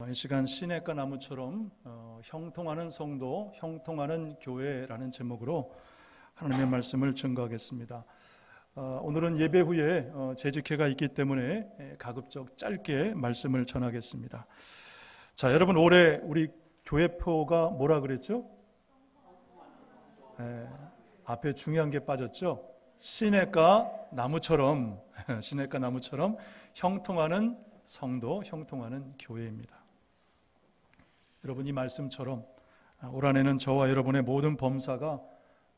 이 시간 시냇가 나무처럼 형통하는 성도, 형통하는 교회라는 제목으로 하나님의 말씀을 증거하겠습니다. 오늘은 예배 후에 재직회가 있기 때문에 가급적 짧게 말씀을 전하겠습니다. 자, 여러분, 올해 우리 교회표가 뭐라 그랬죠? 앞에 중요한 게 빠졌죠? 시냇가 나무처럼 시냇가 나무처럼 형통하는 성도, 형통하는 교회입니다. 여러분, 이 말씀처럼 올 한해는 저와 여러분의 모든 범사가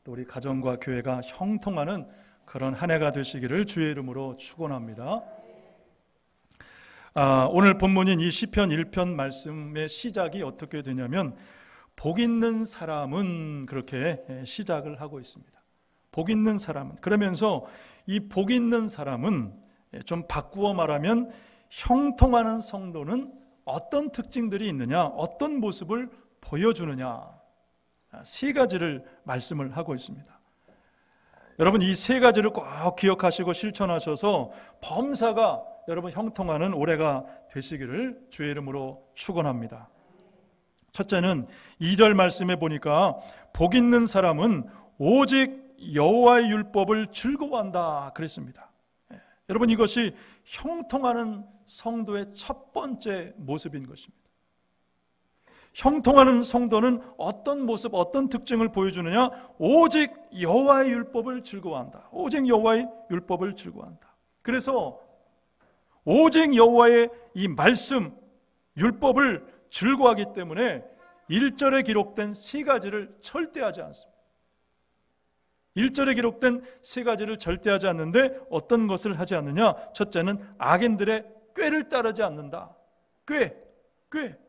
또 우리 가정과 교회가 형통하는 그런 한 해가 되시기를 주의 이름으로 축원합니다. 오늘 본문인 이 시편 1편 말씀의 시작이 어떻게 되냐면 복 있는 사람은 그렇게 시작을 하고 있습니다. 복 있는 사람은, 그러면서 이 복 있는 사람은 좀 바꾸어 말하면 형통하는 성도는 어떤 특징들이 있느냐, 어떤 모습을 보여주느냐, 세 가지를 말씀을 하고 있습니다. 여러분, 이 세 가지를 꼭 기억하시고 실천하셔서 범사가 여러분 형통하는 올해가 되시기를 주의 이름으로 축원합니다. 첫째는 2절 말씀에 보니까 복 있는 사람은 오직 여호와의 율법을 즐거워한다 그랬습니다. 여러분, 이것이 형통하는 성도의 첫 번째 모습인 것입니다. 형통하는 성도는 어떤 모습, 어떤 특징을 보여주느냐? 오직 여호와의 율법을 즐거워한다. 오직 여호와의 율법을 즐거워한다. 그래서 오직 여호와의 이 말씀, 율법을 즐거워하기 때문에 1절에 기록된 세 가지를 절대 하지 않습니다. 1절에 기록된 세 가지를 절대 하지 않는데 어떤 것을 하지 않느냐? 첫째는 악인들의 꾀를 따르지 않는다. 꾀. 그러니까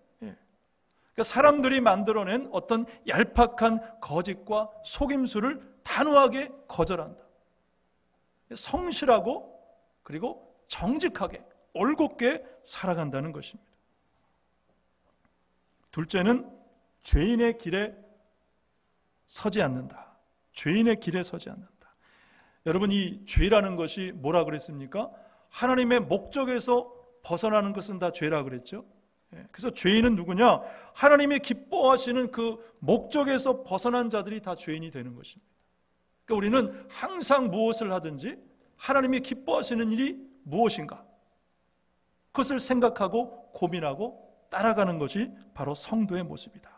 사람들이 만들어낸 어떤 얄팍한 거짓과 속임수를 단호하게 거절한다. 성실하고 그리고 정직하게 올곧게 살아간다는 것입니다. 둘째는 죄인의 길에 서지 않는다. 죄인의 길에 서지 않는다. 여러분, 이 죄라는 것이 뭐라 그랬습니까? 하나님의 목적에서 벗어나는 것은 다 죄라 그랬죠. 그래서 죄인은 누구냐? 하나님이 기뻐하시는 그 목적에서 벗어난 자들이 다 죄인이 되는 것입니다. 그러니까 우리는 항상 무엇을 하든지 하나님이 기뻐하시는 일이 무엇인가? 그것을 생각하고 고민하고 따라가는 것이 바로 성도의 모습이다.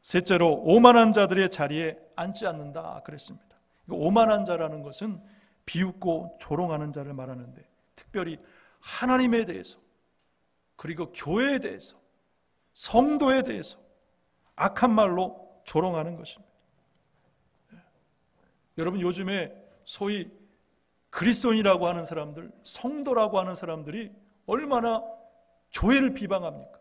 셋째로 오만한 자들의 자리에 앉지 않는다 그랬습니다. 오만한 자라는 것은 비웃고 조롱하는 자를 말하는데, 특별히 하나님에 대해서 그리고 교회에 대해서 성도에 대해서 악한 말로 조롱하는 것입니다. 여러분, 요즘에 소위 그리스도인이라고 하는 사람들, 성도라고 하는 사람들이 얼마나 교회를 비방합니까?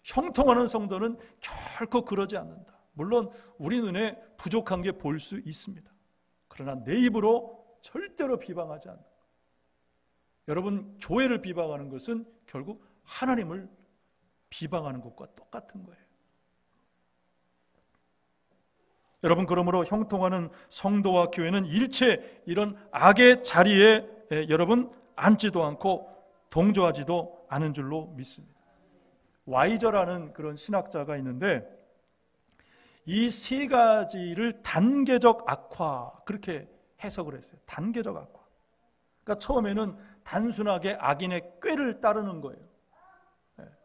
형통하는 성도는 결코 그러지 않는다. 물론 우리 눈에 부족한 게 보일 수 있습니다. 그러나 내 입으로 절대로 비방하지 않는다. 여러분, 교회를 비방하는 것은 결국 하나님을 비방하는 것과 똑같은 거예요. 여러분, 그러므로 형통하는 성도와 교회는 일체 이런 악의 자리에 여러분 앉지도 않고 동조하지도 않은 줄로 믿습니다. 와이저라는 그런 신학자가 있는데 이 세 가지를 단계적 악화, 그렇게 해석을 했어요. 단계적 악화. 그러니까 처음에는 단순하게 악인의 꾀를 따르는 거예요.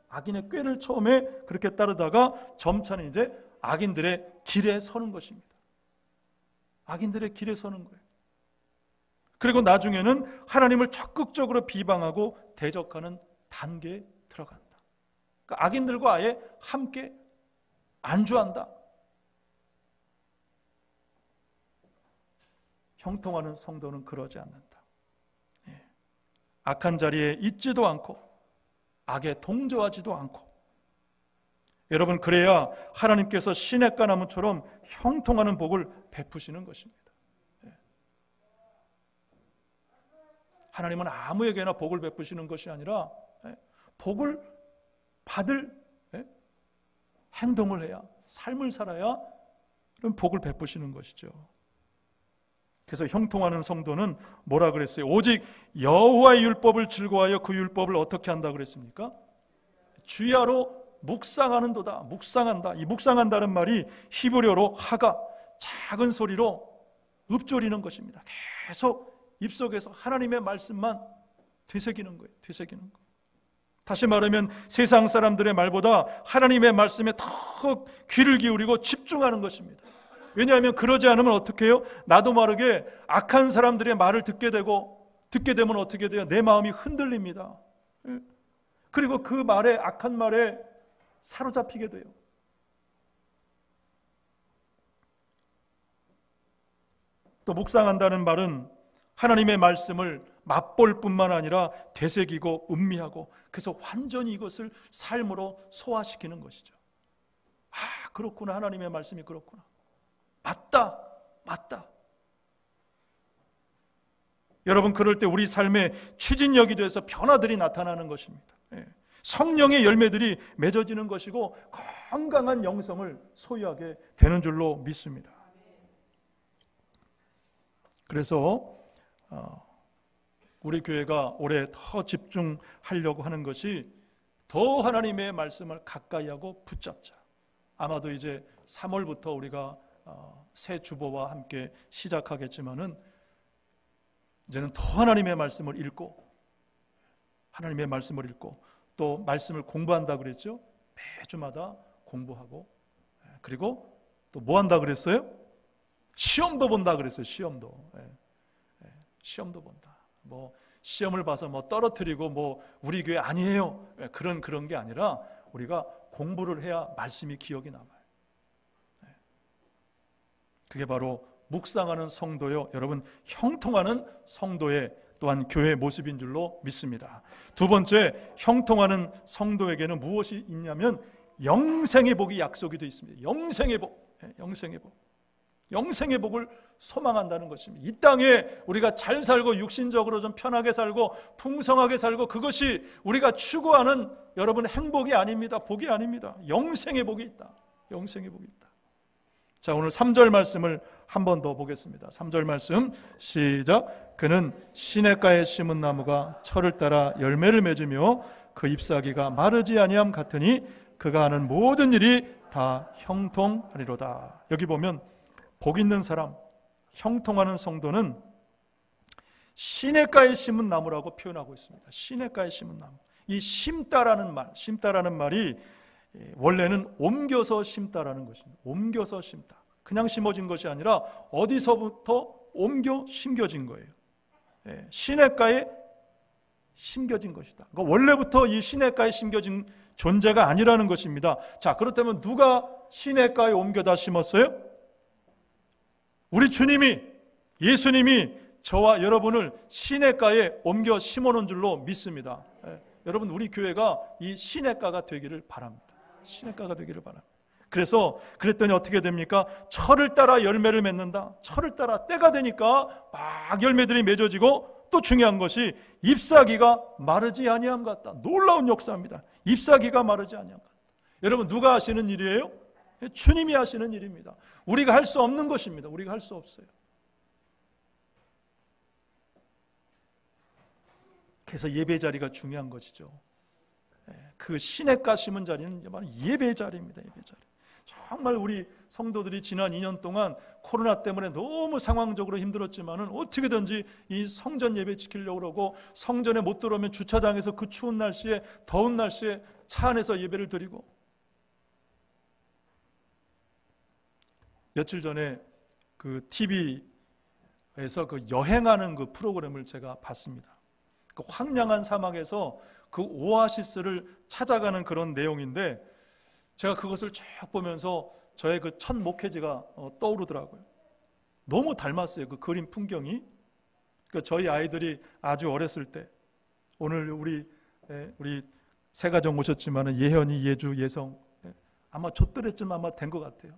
악인의 꾀를 처음에 그렇게 따르다가 점차는 이제 악인들의 길에 서는 것입니다. 악인들의 길에 서는 거예요. 그리고 나중에는 하나님을 적극적으로 비방하고 대적하는 단계에 들어간다. 그러니까 악인들과 아예 함께 안주한다. 형통하는 성도는 그러지 않는다. 악한 자리에 있지도 않고 악에 동조하지도 않고, 여러분, 그래야 하나님께서 시냇가 나무처럼 형통하는 복을 베푸시는 것입니다. 하나님은 아무에게나 복을 베푸시는 것이 아니라 복을 받을 행동을 해야, 삶을 살아야 그런 복을 베푸시는 것이죠. 그래서 형통하는 성도는 뭐라 그랬어요? 오직 여호와의 율법을 즐거워하여 그 율법을 어떻게 한다 그랬습니까? 주야로 묵상하는도다. 묵상한다. 이 묵상한다는 말이 히브리어로 하가, 작은 소리로 읊조리는 것입니다. 계속 입속에서 하나님의 말씀만 되새기는 거예요. 되새기는 거. 다시 말하면 세상 사람들의 말보다 하나님의 말씀에 더 귀를 기울이고 집중하는 것입니다. 왜냐하면 그러지 않으면 어떻게 해요? 나도 모르게 악한 사람들의 말을 듣게 되면 어떻게 돼요? 내 마음이 흔들립니다. 그리고 그 말에, 악한 말에 사로잡히게 돼요. 또 묵상한다는 말은 하나님의 말씀을 맛볼 뿐만 아니라 되새기고 음미하고, 그래서 완전히 이것을 삶으로 소화시키는 것이죠. 아, 그렇구나. 하나님의 말씀이 그렇구나. 맞다. 여러분, 그럴 때 우리 삶의 추진력이 돼서 변화들이 나타나는 것입니다. 성령의 열매들이 맺어지는 것이고 건강한 영성을 소유하게 되는 줄로 믿습니다. 그래서 우리 교회가 올해 더 집중하려고 하는 것이 더 하나님의 말씀을 가까이 하고 붙잡자. 아마도 이제 3월부터 우리가 새 주보와 함께 시작하겠지만은 이제는 더 하나님의 말씀을 읽고, 하나님의 말씀을 읽고 또 말씀을 공부한다 그랬죠. 매주마다 공부하고, 그리고 또 뭐 한다 그랬어요? 시험도 본다 그랬어요. 시험도 본다. 뭐 시험을 봐서 뭐 떨어뜨리고 뭐 우리 교회 아니에요. 그런 게 아니라 우리가 공부를 해야 말씀이 기억이 남아요. 그게 바로 묵상하는 성도요, 여러분, 형통하는 성도의 또한 교회의 모습인 줄로 믿습니다. 두 번째, 형통하는 성도에게는 무엇이 있냐면 영생의 복이 약속이 되어 있습니다. 영생의 복을 소망한다는 것입니다. 이 땅에 우리가 잘 살고 육신적으로 좀 편하게 살고 풍성하게 살고, 그것이 우리가 추구하는 여러분 행복이 아닙니다. 복이 아닙니다. 영생의 복이 있다. 영생의 복이 있다. 자, 오늘 3절 말씀을 한 번 더 보겠습니다. 3절 말씀 시작. 그는 시냇가에 심은 나무가 철을 따라 열매를 맺으며 그 잎사귀가 마르지 아니함 같으니 그가 하는 모든 일이 다 형통하리로다. 여기 보면 복 있는 사람, 형통하는 성도는 시냇가에 심은 나무라고 표현하고 있습니다. 시냇가에 심은 나무. 이 심다라는 말이 원래는 옮겨서 심다라는 것입니다. 옮겨서 심다. 그냥 심어진 것이 아니라 어디서부터 옮겨 심겨진 거예요. 시냇가에 심겨진 것이다. 그러니까 원래부터 이 시냇가에 심겨진 존재가 아니라는 것입니다. 자, 그렇다면 누가 시냇가에 옮겨다 심었어요? 우리 주님이, 예수님이 저와 여러분을 시냇가에 옮겨 심어놓은 줄로 믿습니다. 여러분, 우리 교회가 이 시냇가가 되기를 바랍니다. 시냇가가 되기를 바랍니다. 그래서 그랬더니 어떻게 됩니까? 철을 따라 열매를 맺는다. 철을 따라 때가 되니까 막 열매들이 맺어지고, 또 중요한 것이 잎사귀가 마르지 아니함 같다. 놀라운 역사입니다. 잎사귀가 마르지 아니함 같다. 여러분, 누가 하시는 일이에요? 주님이 하시는 일입니다. 우리가 할 수 없는 것입니다. 우리가 할 수 없어요. 그래서 예배 자리가 중요한 것이죠. 그 시냇가 심은 자리는 바로 예배 자리입니다. 예배 자리. 정말 우리 성도들이 지난 2년 동안 코로나 때문에 너무 상황적으로 힘들었지만은 어떻게든지 이 성전 예배 지키려고 그러고, 성전에 못 들어오면 주차장에서 그 추운 날씨에, 더운 날씨에 차 안에서 예배를 드리고. 며칠 전에 그 TV에서 그 여행하는 그 프로그램을 제가 봤습니다. 그 황량한 사막에서 그 오아시스를 찾아가는 그런 내용인데, 제가 그것을 쭉 보면서 저의 그 첫 목회지가 떠오르더라고요. 너무 닮았어요. 그 그림 풍경이. 그러니까 저희 아이들이 아주 어렸을 때, 오늘 우리 세 가정 오셨지만 예현이, 예주, 예성, 아마 저때쯤 아마 된 것 같아요.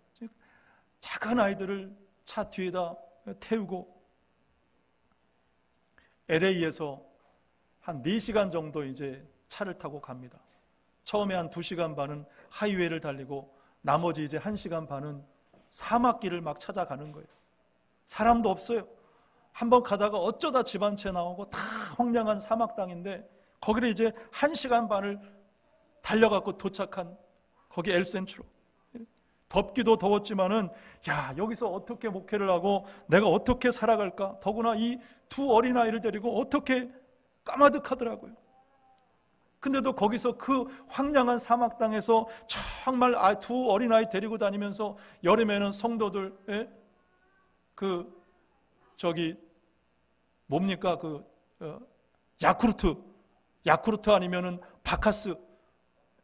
작은 아이들을 차 뒤에다 태우고 LA에서 한 4시간 정도 이제 차를 타고 갑니다. 처음에 한 2시간 반은 하이웨이를 달리고, 나머지 이제 1시간 반은 사막길을 막 찾아가는 거예요. 사람도 없어요. 한번 가다가 어쩌다 집 한 채 나오고 다 황량한 사막 땅인데 거기를 이제 1시간 반을 달려갖고 도착한 거기 엘센트로. 덥기도 더웠지만은 야, 여기서 어떻게 목회를 하고 내가 어떻게 살아갈까? 더구나 이 두 어린아이를 데리고 어떻게 까마득하더라고요. 근데도 거기서 그 황량한 사막 땅에서 정말 두 어린아이 데리고 다니면서 여름에는 성도들 뭡니까? 야쿠르트 아니면은 바카스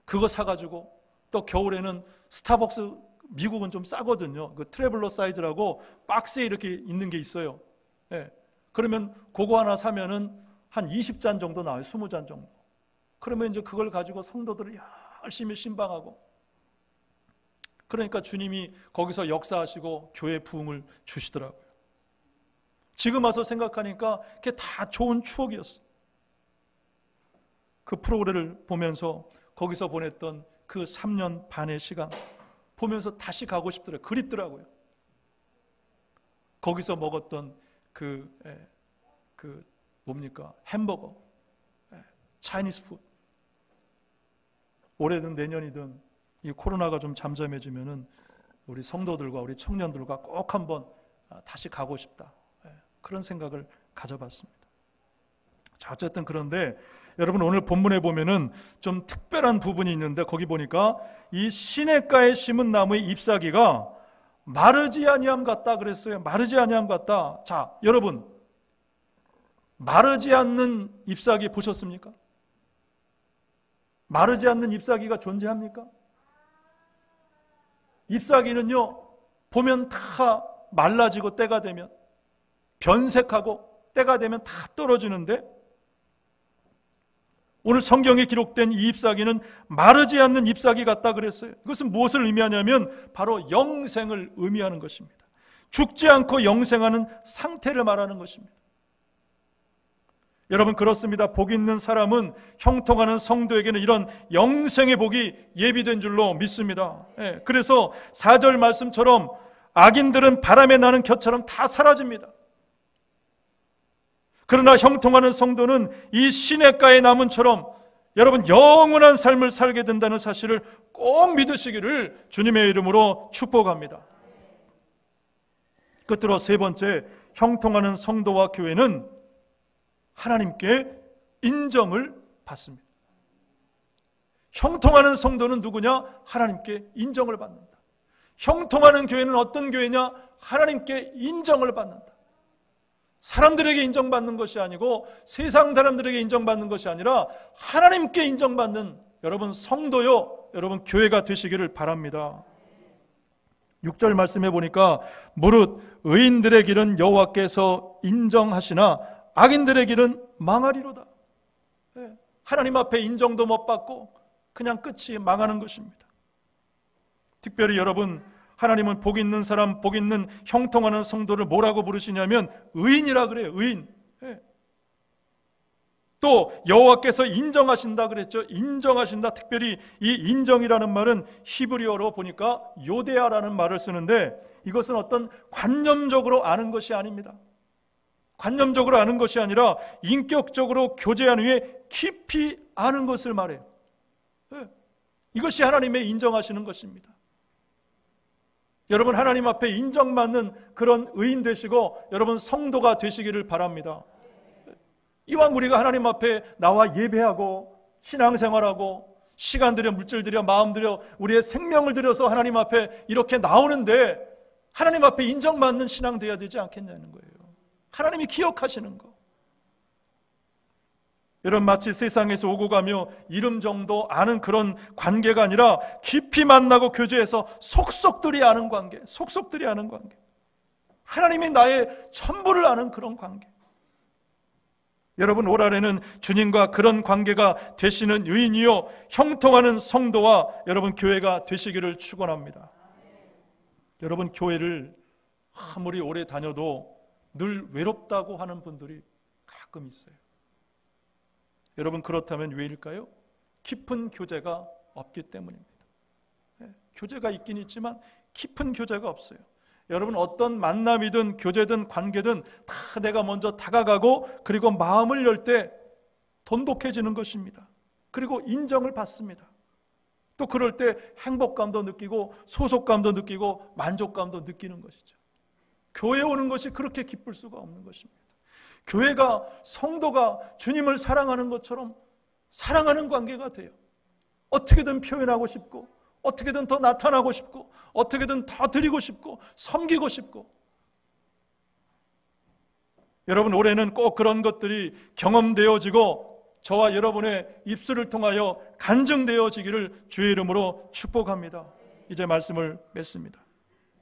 그거 사가지고, 또 겨울에는 스타벅스, 미국은 좀 싸거든요. 그 트래블러 사이즈라고 박스에 이렇게 있는 게 있어요. 예. 그러면 그거 하나 사면은 한 20잔 정도 나와요. 20잔 정도. 그러면 이제 그걸 가지고 성도들을 열심히 신방하고, 그러니까 주님이 거기서 역사하시고 교회 부흥을 주시더라고요. 지금 와서 생각하니까 그게 다 좋은 추억이었어요. 그 프로그램을 보면서 거기서 보냈던 그 3년 반의 시간 보면서 다시 가고 싶더라고요. 그립더라고요. 거기서 먹었던 뭡니까? 햄버거, 차이니스 푸드. 올해든 내년이든 이 코로나가 좀 잠잠해지면은 우리 성도들과 우리 청년들과 꼭 한번 다시 가고 싶다. 그런 생각을 가져봤습니다. 자, 어쨌든 그런데 여러분, 오늘 본문에 보면은 좀 특별한 부분이 있는데 거기 보니까 이 시냇가에 심은 나무의 잎사귀가 마르지 아니함 같다 그랬어요. 마르지 아니함 같다. 자, 여러분, 마르지 않는 잎사귀 보셨습니까? 마르지 않는 잎사귀가 존재합니까? 잎사귀는요, 보면 다 말라지고 때가 되면 변색하고 때가 되면 다 떨어지는데, 오늘 성경에 기록된 이 잎사귀는 마르지 않는 잎사귀 같다 그랬어요. 이것은 무엇을 의미하냐면 바로 영생을 의미하는 것입니다. 죽지 않고 영생하는 상태를 말하는 것입니다. 여러분, 그렇습니다. 복 있는 사람은 형통하는 성도에게는 이런 영생의 복이 예비된 줄로 믿습니다. 그래서 4절 말씀처럼 악인들은 바람에 나는 겨처럼 다 사라집니다. 그러나 형통하는 성도는 이 시냇가의 나무처럼 여러분 영원한 삶을 살게 된다는 사실을 꼭 믿으시기를 주님의 이름으로 축복합니다. 끝으로 세 번째, 형통하는 성도와 교회는 하나님께 인정을 받습니다. 형통하는 성도는 누구냐? 하나님께 인정을 받는다. 형통하는 교회는 어떤 교회냐? 하나님께 인정을 받는다. 사람들에게 인정받는 것이 아니고 세상 사람들에게 인정받는 것이 아니라 하나님께 인정받는 여러분 성도요, 여러분 교회가 되시기를 바랍니다. 6절 말씀해 보니까 무릇 의인들의 길은 여호와께서 인정하시나 악인들의 길은 망하리로다. 하나님 앞에 인정도 못 받고 그냥 끝이 망하는 것입니다. 특별히 여러분, 하나님은 복 있는 사람, 복 있는 형통하는 성도를 뭐라고 부르시냐면 의인이라 그래요. 의인. 또 여호와께서 인정하신다 그랬죠. 인정하신다. 특별히 이 인정이라는 말은 히브리어로 보니까 요데아라는 말을 쓰는데, 이것은 어떤 관념적으로 아는 것이 아닙니다. 관념적으로 아는 것이 아니라 인격적으로 교제한 후에 깊이 아는 것을 말해요. 이것이 하나님의 인정하시는 것입니다. 여러분, 하나님 앞에 인정받는 그런 의인 되시고 여러분 성도가 되시기를 바랍니다. 이왕 우리가 하나님 앞에 나와 예배하고 신앙생활하고 시간 들여 물질 들여 마음 들여 우리의 생명을 들여서 하나님 앞에 이렇게 나오는데 하나님 앞에 인정받는 신앙 되어야 되지 않겠냐는 거예요. 하나님이 기억하시는 거. 여러분, 마치 세상에서 오고 가며 이름 정도 아는 그런 관계가 아니라 깊이 만나고 교제해서 속속들이 아는 관계, 속속들이 아는 관계. 하나님이 나의 전부를 아는 그런 관계. 여러분, 올 한해는 주님과 그런 관계가 되시는 의인이요 형통하는 성도와 여러분 교회가 되시기를 축원합니다. 여러분, 교회를 아무리 오래 다녀도 늘 외롭다고 하는 분들이 가끔 있어요. 여러분, 그렇다면 왜일까요? 깊은 교제가 없기 때문입니다. 교제가 있긴 있지만 깊은 교제가 없어요. 여러분, 어떤 만남이든 교제든 관계든 다 내가 먼저 다가가고 그리고 마음을 열 때 돈독해지는 것입니다. 그리고 인정을 받습니다. 또 그럴 때 행복감도 느끼고 소속감도 느끼고 만족감도 느끼는 것이죠. 교회에 오는 것이 그렇게 기쁠 수가 없는 것입니다. 교회가 성도가 주님을 사랑하는 것처럼 사랑하는 관계가 돼요. 어떻게든 표현하고 싶고 어떻게든 더 나타나고 싶고 어떻게든 더 드리고 싶고 섬기고 싶고. 여러분, 올해는 꼭 그런 것들이 경험되어지고 저와 여러분의 입술을 통하여 간증되어지기를 주의 이름으로 축복합니다. 이제 말씀을 맺습니다.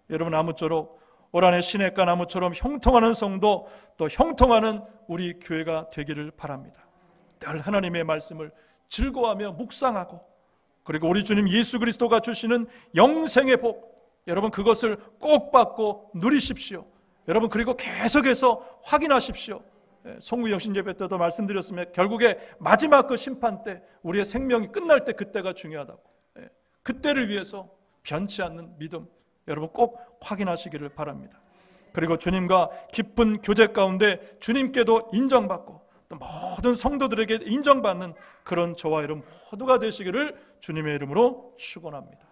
여러분, 아무쪼록 올 한해 시냇가 나무처럼 형통하는 성도, 또 형통하는 우리 교회가 되기를 바랍니다. 늘 하나님의 말씀을 즐거워하며 묵상하고, 그리고 우리 주님 예수 그리스도가 주시는 영생의 복, 여러분 그것을 꼭 받고 누리십시오. 여러분, 그리고 계속해서 확인하십시오. 송구영 신예배 때도 말씀드렸으면 결국에 마지막 그 심판 때 우리의 생명이 끝날 때 그때가 중요하다고. 그때를 위해서 변치 않는 믿음, 여러분 꼭 확인하시기를 바랍니다. 그리고 주님과 깊은 교제 가운데 주님께도 인정받고 또 모든 성도들에게 인정받는 그런 저와 여러분 모두가 되시기를 주님의 이름으로 축원합니다.